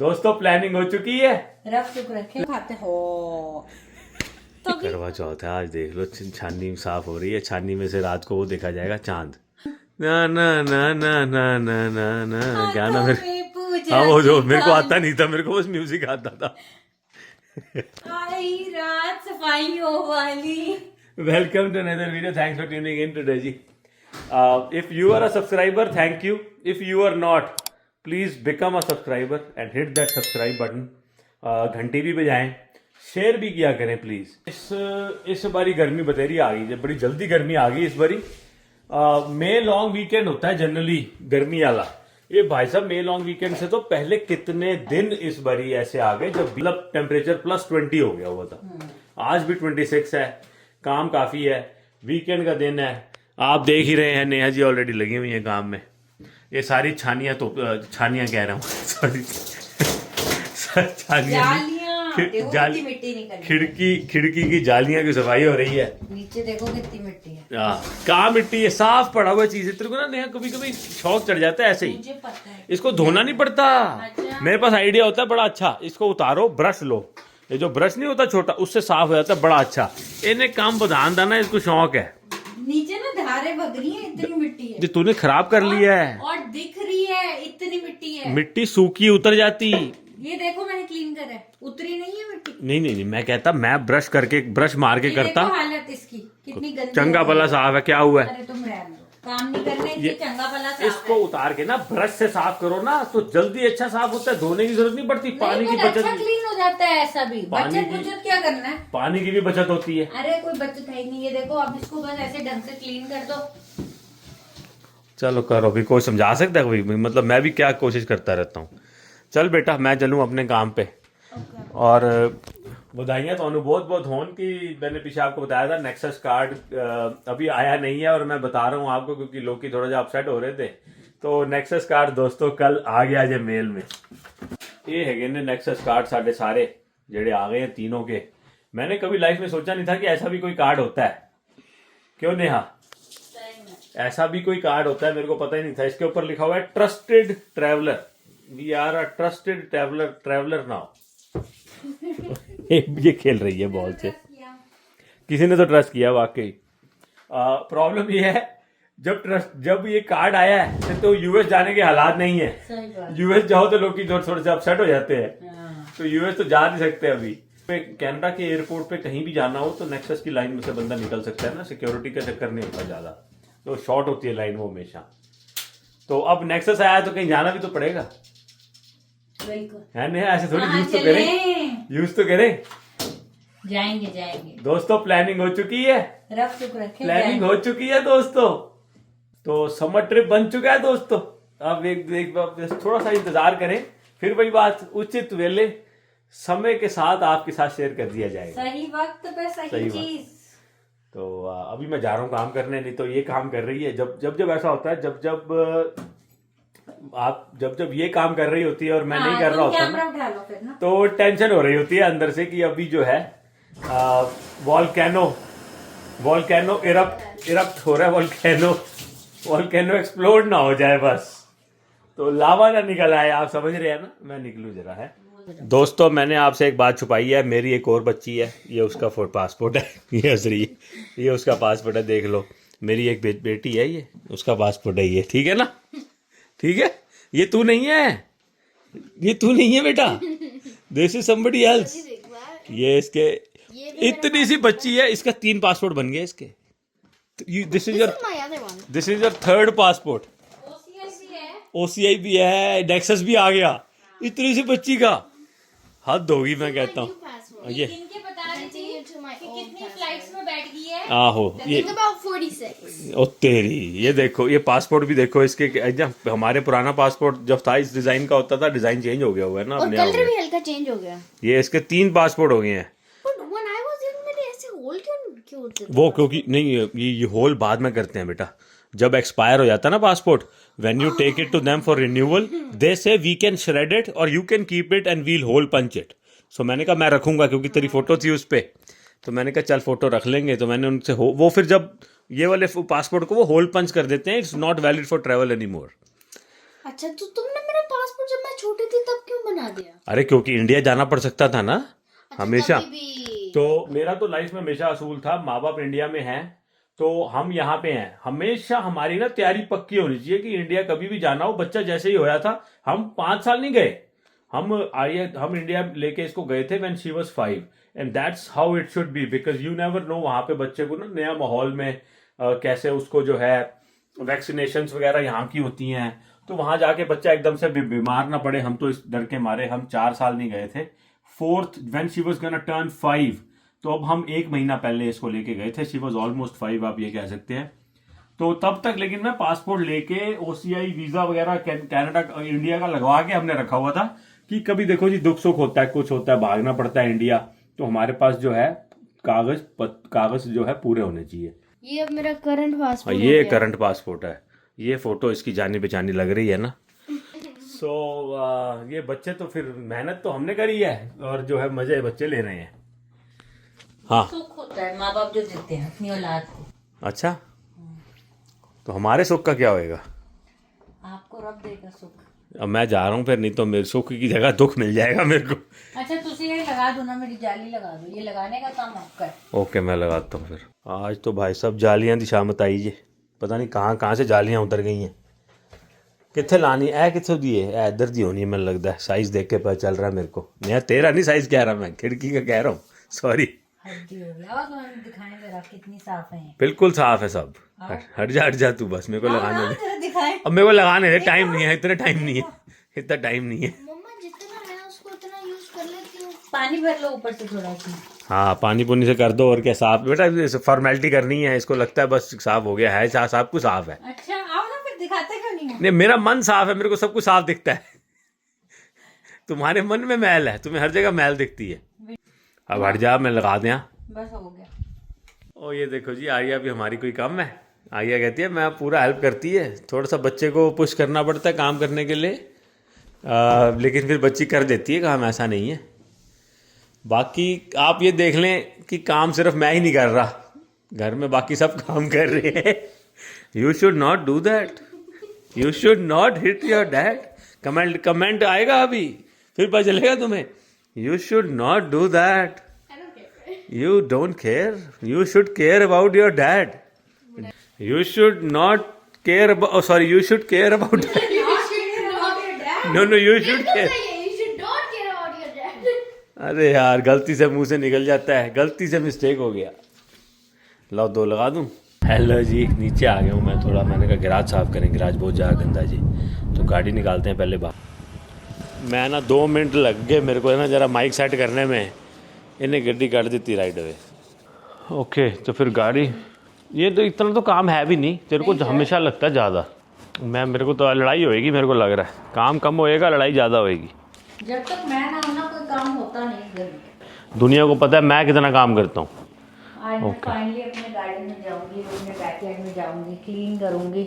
दोस्तों प्लानिंग हो चुकी है। रख चुक रखे खाते हो तो भी करवा चौथ है आज, देख लो छाननी साफ हो रही है। छाननी में से रात को वो देखा जाएगा चांद। ना ना ना ना ना ना ना ना क्या ना मेरे, हाँ वो जो मेरे को आता नहीं था, मेरे को बस म्यूजिक आता था। आई रात सफाइयों वाली। Welcome to another video. Thanks for tuning in today, ji. If you are a subscriber, thank you. If you are not, please become a subscriber and hit that subscribe button. घंटी भी बजाएं, share भी किया करें please. इस बारी गर्मी बतेरी आ गई है, बड़ी जल्दी गर्मी आ गई इस बारी। मे लॉन्ग वीकेंड होता है जनरली गर्मी वाला। ये भाई साहब मे लॉन्ग वीकेंड से तो पहले कितने दिन इस बारी ऐसे आ गए जब मतलब टेम्परेचर +20 हो गया हुआ था। आज भी 26 है, काम काफी है, वीकेंड का दिन है। आप देख ही रहे हैं नेहा जी ऑलरेडी लगी हुई हैं काम में। ये सारी छानियां तो छानियां कह रहा हूँ सॉरी खिड़की की जालियां की सफाई हो रही है। नीचे देखो कितनी मिट्टी है। कहाँ मिट्टी है, साफ पड़ा हुआ चीज है। तेरे को ना नेहा कभी कभी शौक चढ़ जाता है ऐसे ही। मुझे पता है इसको धोना नहीं पड़ता। अच्छा। मेरे पास आइडिया होता है बड़ा अच्छा। इसको उतारो, ब्रश लो, ये जो ब्रश नहीं होता छोटा, उससे साफ हो जाता है बड़ा अच्छा। इन्हें काम बधान दाना, इसको शौक है। नीचे ना धारे बग रही है, इतनी मिट्टी है। जो तूने खराब कर लिया है और दिख रही है इतनी मिट्टी है। मिट्टी सूखी उतर जाती। ये देखो मैंने क्लीन करा है, उतरी नहीं है मिट्टी। नहीं, मैं कहता मैं ब्रश मार के ये करता। देखो हालत इसकी कितनी गंदी चंगा हो गई भला साफ है, क्या हुआ है? अरे तुम रहने दो, काम नहीं करने इसलिए चंगा भला साफ इसको उतार के ना ब्रश से साफ करो ना तो जल्दी अच्छा साफ होता है। धोने की जरूरत नहीं पड़ती। पानी की बचत, अच्छा क्लीन हो जाता है। ऐसा भी पानी बचत क्या करना है? पानी की भी बचत होती है। अरे कोई बचत है ही नहीं। ये देखो अब इसको बस ऐसे ढंग से क्लीन कर दो। चलो करो भी, कोई समझा सकता है कोई? मतलब मैं भी क्या कोशिश करता रहता हूँ। चल बेटा मैं चलूँ अपने काम पे। और बधाइयाँ तो बहुत बहुत होन कि मैंने पीछे आपको बताया था नेक्सस कार्ड अभी आया नहीं है। और मैं बता रहा हूँ आपको क्योंकि लोग थोड़ा सा अपसेट हो रहे थे। तो नेक्सस कार्ड दोस्तों कल आ गया जे मेल में। ये है ने नेक्सस कार्ड साढ़े सारे जेड़े आ गए हैं तीनों के। मैंने कभी लाइफ में सोचा नहीं था कि ऐसा भी कोई कार्ड होता है। क्यों नेहा? ऐसा भी कोई कार्ड होता है, मेरे को पता ही नहीं था। इसके ऊपर लिखा हुआ है trusted traveller, we are a trusted traveller now. ये खेल रही है बॉल से। किसी ने तो ट्रस्ट किया वाकई। प्रॉब्लम ये है जब ये कार्ड आया है तो यूएस जाने के हालात नहीं है। यूएस जाओ तो लोग थोड़े से अपसेट हो जाते हैं। तो यूएस तो जा नहीं सकते अभी। कनाडा के एयरपोर्ट पे कहीं भी जाना हो तो नेक्सस की लाइन में से बंदा निकल सकता है ना। सिक्योरिटी का चक्कर नहीं होता ज्यादा, तो शॉर्ट होती है लाइन वो हमेशा। तो अब नेक्सस आया तो कहीं जाना भी तो पड़ेगा, है नहीं? ऐसे थोड़ी यूज तो करें। जाएंगे दोस्तों प्लानिंग हो चुकी है, रख चुक रखे प्लानिंग हो चुकी है दोस्तों। तो समर ट्रिप बन चुका है दोस्तों। अब एक थोड़ा सा इंतजार करें, फिर वही बात उचित वेले समय के साथ आपके साथ शेयर कर दिया जाएगा। सही वक्त पे सही चीज। तो अभी मैं जा रहा हूँ काम करने, नहीं तो ये काम कर रही है। जब ऐसा होता है, जब ये काम कर रही होती है और मैं नहीं कर रहा होता ना, तो टेंशन हो रही होती है अंदर से कि अभी जो है वॉल्केनो इरप्ट हो रहा है। वॉल्केनो एक्सप्लोड ना हो जाए बस, तो लावा ना निकल आए। आप समझ रहे हैं ना? मैं निकलूं जरा है। दोस्तों मैंने आपसे एक बात छुपाई है। मेरी एक और बच्ची है, ये उसका पासपोर्ट है। ये हंस रही है, ये उसका पासपोर्ट है। देख लो मेरी एक बेटी है, ये उसका पासपोर्ट है। ये ठीक है ना? ठीक है, ये तू नहीं है बेटा, दिस इज समबडी एल्स। ये इसके इतनी सी बच्ची है, इसका 3 पासपोर्ट बन गए इसके। This is your third passport. OCI भी है, नेक्सस भी आ गया। इतनी सी बच्ची का हद होगी मैं कहता हूँ। ये कितनी फ्लाइट्स में बैठ गई है। आहो ये ओ तेरी, ये देखो ये पासपोर्ट भी देखो इसके। हमारे पुराना पासपोर्ट जब था इस डिजाइन का होता था, डिजाइन चेंज हो गया हुआ है ना, और कलर भी हल्का चेंज हो गया। ये इसके 3 पासपोर्ट हो गए हैं। वो क्योंकि नहीं, ये होल बाद में करते हैं बेटा। जब एक्सपायर हो जाता है ना passport, when you take it to them for renewal, they say we can shred it और you can keep it and we'll hole punch it. So मैंने कहा मैं रखूंगा क्योंकि तेरी फोटो थी उस पे, तो मैंने कहा चल फोटो रख लेंगे। तो मैंने उनसे वो फिर जब ये वाले पासपोर्ट को वो होल पंच कर देते हैं, it's not valid for travel any more. अच्छा तो तुमने मेरा पासपोर्ट जब मैं छोटी थी तब क्यों बना दिया? अरे क्योंकि इंडिया जाना पड़ सकता था ना हमेशा। कभी भी। तो मेरा तो लाइफ में हमेशा असूल था, माँ बाप इंडिया में हैं तो हम यहाँ पे हैं, हमेशा हमारी ना तैयारी पक्की होनी चाहिए कि इंडिया कभी भी जाना हो। बच्चा जैसे ही होया था, हम 5 साल नहीं गए, हम इंडिया लेके इसको गए थे when she was 5 and that's how it should be, because you never know वहां पे बच्चे को ना नया माहौल में कैसे उसको जो है वैक्सीनेशन वगैरह यहाँ की होती हैं, तो वहां जाके बच्चा एकदम से बीमार ना पड़े। हम तो इस डर के मारे हम 4 साल नहीं गए थे। Fourth when she was gonna turn 5, तो अब हम 1 महीना पहले इसको लेके गए थे। शी वाज ऑलमोस्ट 5, आप ये कह सकते हैं। तो तब तक लेकिन मैं पासपोर्ट लेके ओसीआई वीजा वगैरह कनाडा इंडिया का लगवा के हमने रखा हुआ था कि कभी देखो जी दुख सुख होता है, कुछ होता है, भागना पड़ता है इंडिया, तो हमारे पास जो है कागज जो है पूरे होने चाहिए। ये अब मेरा करंट पासपोर्ट ये करंट पासपोर्ट है। ये फोटो इसकी जानी पहचानी लग रही है ना। सो ये बच्चे तो फिर मेहनत तो हमने करी है और जो है मजे बच्चे ले रहे हैं। हाँ सुख होता है माँ बाप जो देते हैं अपनी औलाद को। अच्छा, तो हमारे सुख का क्या होएगा? आपको रब देगा सुख। अब मैं जा रहा हूँ फिर, नहीं तो मेरे सुख की जगह दुख मिल जाएगा मेरे को। अच्छा तुसी ये लगा दो ना, मेरी जाली लगा दो, ये लगाने का काम आपका है। ओके मैं लगाता हूँ फिर। आज तो भाई सब जालियां दी शामत आई जी, पता नहीं कहाँ कहाँ से जालियां उतर गई हैं। कितने लानी है, कितने दिए है? इधर दी होनी है, मैंने लगता है साइज देख के पता चल रहा है मेरे को। नहीं तेरा नहीं साइज कह रहा मैं, खिड़की का कह रहा हूँ, सॉरी। हड्डी हो गया। और तुम्हें दिखाएं जरा कितनी साफ है ये। बिल्कुल साफ है सब। हट जा तू, बस मेरे को लगाने दे। जरा दिखाएं। अब मेरे को लगाने दे, टाइम नहीं है, इतना टाइम नहीं है, इतना टाइम नहीं है। मम्मा जितना है उसको उतना यूज कर लेती हूँ। पानी भर लो ऊपर से थोड़ा सा। हाँ पानी पुनी से कर दो और क्या, साफ बेटा फॉर्मेलिटी करनी है। इसको लगता है बस साफ हो गया है, सब कुछ साफ है। अच्छा आओ ना फिर, दिखाते क्यों नहीं हो? नहीं मेरा मन साफ है, मेरे को सब कुछ साफ दिखता है। तुम्हारे मन में मैल है, तुम्हें हर जगह मैल दिखती है। अब हट जा, मैं लगा दें। बस हो गया। ओ ये देखो जी, आर्या भी हमारी कोई कम है। आर्या कहती है मैं पूरा हेल्प करती है, थोड़ा सा बच्चे को पुश करना पड़ता है काम करने के लिए, लेकिन फिर बच्ची कर देती है काम, ऐसा नहीं है। बाकी आप ये देख लें कि काम सिर्फ मैं ही नहीं कर रहा, घर में बाकी सब काम कर रहे हैं। You should not do that, you should not hit your dad. Comment आएगा अभी, फिर पता चलेगा तुम्हें। You should not do that, you don't care, you should care about your dad. You should not care about, sorry you should care about, no you should care. अरे यार गलती से मुंह से निकल जाता है, गलती से मिस्टेक हो गया। लो 2 लगा दूं। हेलो जी, नीचे आ गया हूँ मैं थोड़ा, मैंने कहा गिराज साफ़ करें, गिराज बहुत ज़्यादा गंदा जी, तो गाड़ी निकालते हैं पहले बाहर। मैं ना 2 मिनट लग गए मेरे को है ना जरा माइक सेट करने में, इन्हें गड्डी काट देती राइट अवे। ओके तो फिर गाड़ी, ये तो इतना तो काम है भी नहीं, तेरे को हमेशा लगता है ज़्यादा। मेरे को तो लड़ाई होएगी, मेरे को लग रहा है काम कम होएगा, लड़ाई ज़्यादा होएगी। जब तक मैं ना हो ना कोई काम होता नहीं घर में। दुनिया को पता है मैं कितना काम करता हूँ। आज मैं फाइनली अपने गार्डन में जाऊंगी, अपने बैकयार्ड में जाऊंगी, क्लीन करूंगी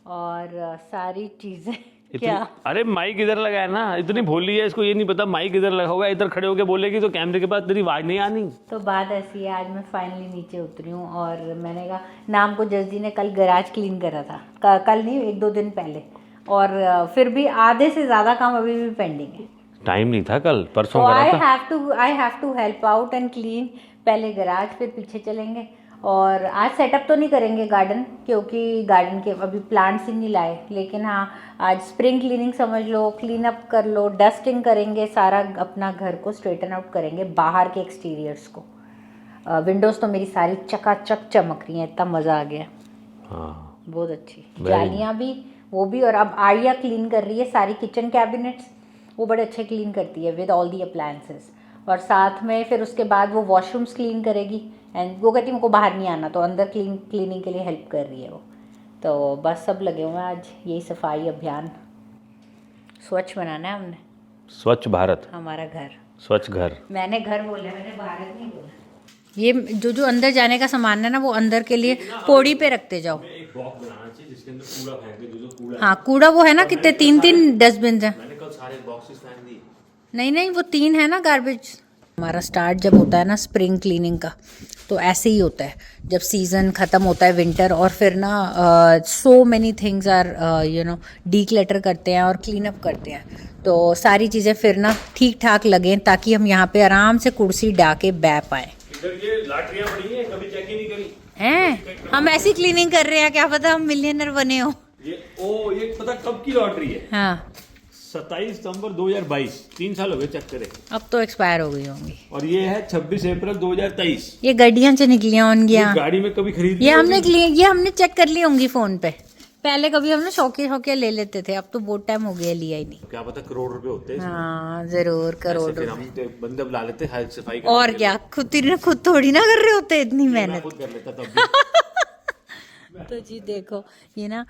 और सारी चीजें क्या। अरे माइक इधर लगाया ना, इतनी भोली है, इसको ये नहीं पता माइक इधर लगा हुआ है, इधर खड़े होके बोलेगी तो कैमरे के पास तेरी आवाज नहीं आनी। तो बात ऐसी है, आज मैं फाइनली नीचे उतरी हूँ और मैंने कहा नाम को जल्दी ने कल गैराज क्लीन करा था, कल नहीं 1-2 दिन पहले, और फिर भी आधे से ज़्यादा काम अभी भी पेंडिंग है। टाइम नहीं था कल, परसों तो करा था। I have to help out and clean, पहले गैराज फिर पीछे चलेंगे। और आज सेटअप तो नहीं करेंगे गार्डन, क्योंकि गार्डन के अभी प्लांट्स ही नहीं लाए, लेकिन हाँ आज स्प्रिंग क्लीनिंग समझ लो, क्लीन अप कर लो, डस्टिंग करेंगे, सारा अपना घर को स्ट्रेटन आउट करेंगे, बाहर के एक्सटीरियर्स को। विंडोज़ तो मेरी सारी चकाचक चमक रही हैं, इतना मज़ा आ गया। हाँ बहुत अच्छी जालियाँ भी, वो भी। और अब आर्या क्लीन कर रही है सारी किचन कैबिनेट्स, वो बड़े अच्छे क्लीन करती है विद ऑल दी अप्लायंसेस। और साथ में फिर उसके बाद वो वॉशरूम्स क्लीन करेगी, एंड वो कहती है मुझको बाहर नहीं आना, तो अंदर क्लीनिंग के लिए हेल्प कर रही है वो। तो बस सब लगे हुए हैं आज यही सफाई अभियान, स्वच्छ बनाना है हमने। स्वच्छ भारत, हमारा घर स्वच्छ घर। मैंने घर बोला, मैंने भारत नहीं बोला। ये जो अंदर जाने का सामान है ना, वो अंदर के लिए पौड़ी पे रखते जाओ। एक बॉक्स बनाना चाहिए जिसके अंदर कूड़ा फेंक दे, जो कूड़ा। हाँ कूड़ा वो है ना, कितने 3-3 डस्टबिन है। मैंने कल सारे बॉक्सेस फेंक दिए। नहीं वो 3 है ना गार्बेज। हमारा स्टार्ट जब होता है ना स्प्रिंग क्लीनिंग का, तो ऐसे ही होता है जब सीज़न ख़त्म होता है विंटर, और फिर ना so many things R D clutter करते हैं और क्लीन अप करते हैं, तो सारी चीज़ें फिर ना ठीक ठाक लगें ताकि हम यहाँ पे आराम से कुर्सी डा के बै पाएँ। इधर ये लाटरियां पड़ी हैं, कभी चेक ही नहीं करी हैं हम ऐसी क्लीनिंग कर रहे हैं, क्या पता हम मिलियनर बने हो। ये पता कब की लॉटरी है? हाँ 27 सितंबर 2022, 3 साल हो गए चेक करे। अब तो एक्सपायर हो गई होंगी। और ये है 26 अप्रैल 2023। ये गाड़ियाँ से निकली होंगी। ये गाड़ी में कभी खरीद ये हमने चेक कर ली होंगी फोन पे। पहले कभी हमने शौकिया ले लेते थे, अब तो बहुत टाइम हो गया लिया ही नहीं। क्या पता करोड़ रुपए होते हैं। हाँ जरूर करोड़ फिर हम रुपए। बंदे बुला लेते हैं सफाई और क्या, खुद थोड़ी ना कर रहे होते इतनी मेहनत। खुद कर लेता तब भी। तो जी देखो ये ना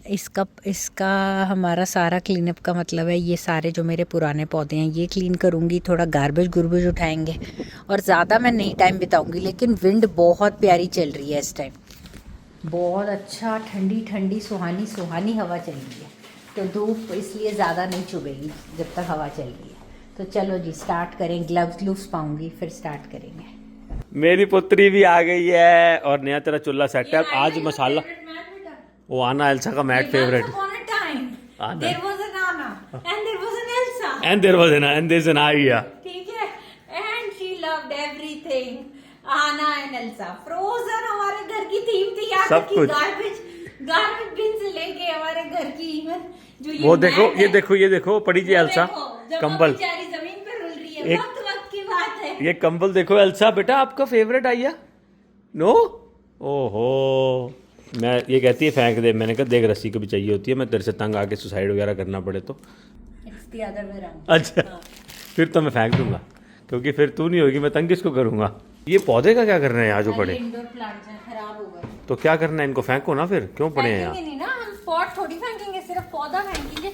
इसका हमारा सारा क्लीनअप का मतलब है, ये सारे जो मेरे पुराने पौधे हैं ये क्लीन करूँगी, थोड़ा गार्बेज उठाएंगे, और ज़्यादा मैं नहीं टाइम बिताऊँगी। लेकिन विंड बहुत प्यारी चल रही है इस टाइम, बहुत अच्छा ठंडी सुहानी हवा चल रही है, तो धूप इसलिए ज़्यादा नहीं चुभेगी जब तक हवा चल रही है। तो चलो जी स्टार्ट करें, ग्लव्स पाऊँगी फिर स्टार्ट करेंगे। मेरी पुत्री भी आ गई है और नया तेरा चूल्हा सेट है। आज मसाला वो आना एल्सा का मैट favourite. And there was an आइया। ठीक है, and she loved everything. Anna and Elsa, Frozen हमारे घर की थीम थी, यहाँ सब की कुछ। गार्बेज बिन से लेके हमारे घर की इवन जो वो मैट है, ये देखो पड़ी जी एल्सा कंबल। बेचारी जमीन पे रुल रही है, एक- वक्त की बात है। ये कंबल देखो एल्सा बेटा, आपका फेवरेट आइया। नो ओहो, मैं ये कहती है फेंक दे। मैंने कहा देख रस्सी कभी चाहिए होती है, मैं तेरे से तंग आके सुसाइड वगैरह करना पड़े तो। It's the other way around. अच्छा फिर तो मैं फेंक दूंगा, क्योंकि फिर तू नहीं होगी मैं तंग किसको करूंगा। ये पौधे का क्या कर रहे हैं यहाँ जो पड़े? इंडोर प्लांट्स हैं, खराब हो गए। तो क्या करना है इनको? फेंको ना फिर, क्यों पड़े हैं फेंकेंगे यहाँ? नहीं ना, हम पॉट थोड़ी फेंकेंगे, सिर्फ पौधा फेंकेंगे।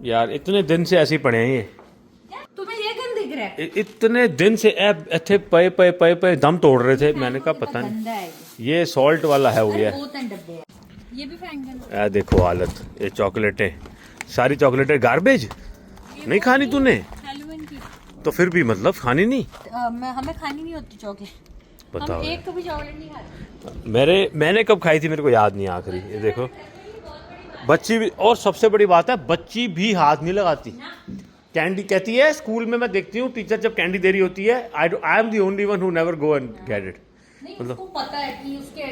यार इतने दिन से ऐसे ही पड़े हैं ये। तुम्हें ये गंद दिख रहा है? इतने दिन से ऐसे पे दम तोड़ रहे थे। मैंने कहा पता नहीं, गंदा है ये सॉल्ट वाला है हो गया। बहुत हैं डब्बे हैं। ये भी फेंक देना। यार देखो हालत, ये चॉकलेटें, सारी चॉकलेटें गार्बेज। नहीं खानी तूने? हेलोवीन की तो फिर भी मतलब खानी नहीं? हमें खानी नहीं होती चॉकलेट। बताओ हम यार। एक कभी चॉकलेट नहीं खाते। मैंने कब खाई थी मेरे को याद नहीं आखिरी। ये देखो बच्ची भी, और सबसे बड़ी बात है बच्ची भी हाथ नहीं लगाती। कैंडी कहती है स्कूल में, मैं देखती हूँ टीचर जब कैंडी दे रही होती है, I am the only one who never go and get it. नहीं, उसको पता है कि उसके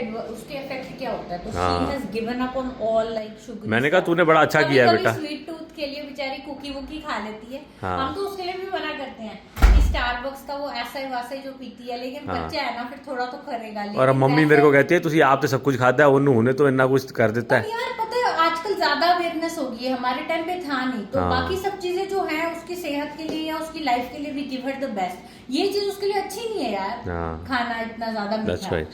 इफेक्ट क्या होता है, तो हाँ। she has given up on all like sugar। मैंने कहा तूने बड़ा अच्छा किया है बेटा। स्वीट टूथ के लिए बेचारी कुकी वुकी खा लेती है। हाँ। हम तो उसके लिए भी मना करते हैं कि स्टारबक्स का वो ऐसा ही वैसा ही जो पीती है, लेकिन हाँ। बच्चा है ना फिर थोड़ा तो करेगा। और अब मम्मी मेरे को कहती है तुझे आप तो सब कुछ खाता है, उन्होंने तो इतना कुछ कर देता है। यार पता है आजकल ज्यादा अवेयरनेस होगी है, हमारे टाइम पे था नहीं, तो हाँ। बाकी सब चीजें जो है उसकी सेहत के लिए या उसकी लाइफ के लिए भी गिव हर द बेस्ट। ये चीज उसके लिए अच्छी नहीं है यार, हाँ। खाना इतना ज्यादा दैट्स मीठा। राइट।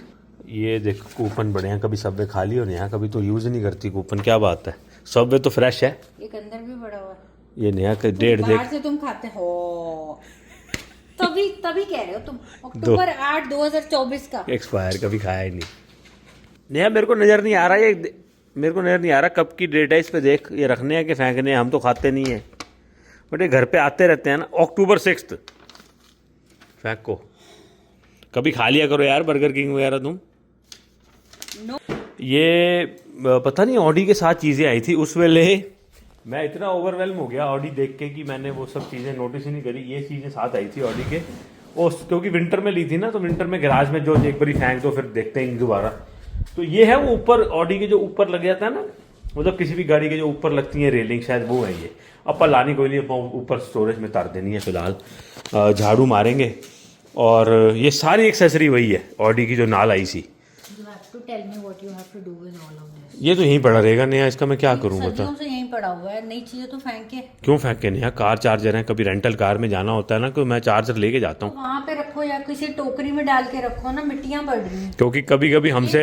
ये देख कूपन बड़े हैं, कभी सबवे खा ली और यहाँ कभी तो यूज नहीं करती कूपन। क्या बात है, सबवे तो फ्रेश है। एक अंदर भी बड़ा हुआ है। ये नया के डेढ़ बाहर देख। से तुम खाते हो तभी कह रहे हो तुम। अक्टूबर 8 2024 का एक्सपायर कभी खाया ही नहीं। नया मेरे को नजर नहीं आ रहा ये, मेरे को नजर नहीं आ रहा कब की डेट है इस पे। देख ये रखने हैं कि फेंकने हैं, हम तो खाते नहीं है, बट ये घर पे आते रहते हैं ना। अक्टूबर 6 फेंको, कभी खा लिया करो यार बर्गर किंग वगैरह तुम। ये पता नहीं ऑडी के साथ चीज़ें आई थी उस वेले, मैं इतना ओवरवेलम हो गया ऑडी देख के कि मैंने वो सब चीज़ें नोटिस ही नहीं करी। ये चीज़ें साथ आई थी ऑडी के, वो क्योंकि विंटर में ली थी ना, तो विंटर में गैराज में जो एक बारी फेंक दो फिर देखते हैं दोबारा। तो ये है वो ऊपर ऑडी के जो ऊपर लग जाता है ना, मतलब किसी भी गाड़ी के जो ऊपर लगती है रेलिंग, शायद वो है ये। अब लानी कोई नहीं, ऊपर स्टोरेज में तार देनी है फिलहाल। झाड़ू मारेंगे। और ये सारी एक्सेसरी वही है ऑडी की जो नाल आई सी। ये तो यहीं पड़ा रहेगा नया, इसका मैं क्या करूँ बता। से यहीं पड़ा हुआ है, नई चीजें तो फेंके। क्यों फेंके नया? कार चार्जर है, कभी रेंटल कार में जाना होता है ना, कि मैं चार्जर लेके जाता हूँ। वहाँ पे रखो या किसी टोकरी में डाल के रखो ना, मिट्टियाँ पड़ रही हैं। क्योंकि कभी कभी हमसे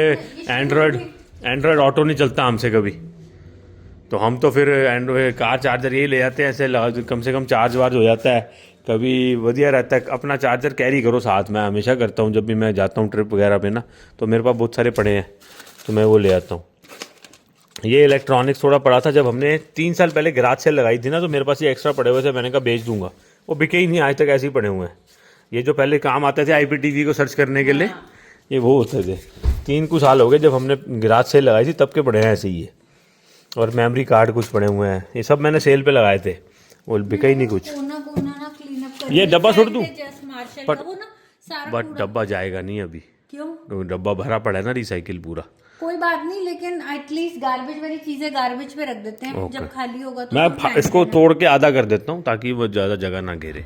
एंड्रॉयड ऑटो नहीं चलता हमसे कभी, तो हम तो फिर एंड्रॉयड कार चार्जर यही ले जाते हैं, ऐसे कम से कम चार्ज वार्ज हो जाता है। कभी बढ़िया रहता है, अपना चार्जर कैरी करो साथ। मैं हमेशा करता हूँ जब भी मैं जाता हूँ ट्रिप वगैरह पे ना, तो मेरे पास बहुत सारे पड़े हैं तो मैं वो ले आता हूँ। ये इलेक्ट्रॉनिक्स थोड़ा पड़ा था, जब हमने 3 साल पहले गैराज सेल लगाई थी ना, तो मेरे पास ये एक्स्ट्रा पड़े हुए थे। मैंने कहा बेच दूंगा, वो बिके ही नहीं आज तक, ऐसे ही पड़े हुए हैं। ये जो पहले काम आते थे IPTV को सर्च करने के लिए, ये वो होते थे। 3 कुछ साल हो गए जब हमने गैराज सेल लगाई थी, तब के पड़े हैं ऐसे ही है। और मेमोरी कार्ड कुछ पड़े हुए हैं, ये सब मैंने सेल पे लगाए थे, वो बिका ही नहीं कुछ। ये डब्बा छोड़ दूँ बट डब्बा जाएगा नहीं अभी, क्यों? डब्बा भरा पड़ा है ना रिसाइकिल पूरा। कोई बात नहीं, लेकिन एटलीस्ट गार्बेज वाली चीजें गार्बेज पे रख देते हैं, जब खाली होगा तो मैं इसको तोड़ के आधा कर देता हूँ ताकि वो ज़्यादा जगह ना घेरे।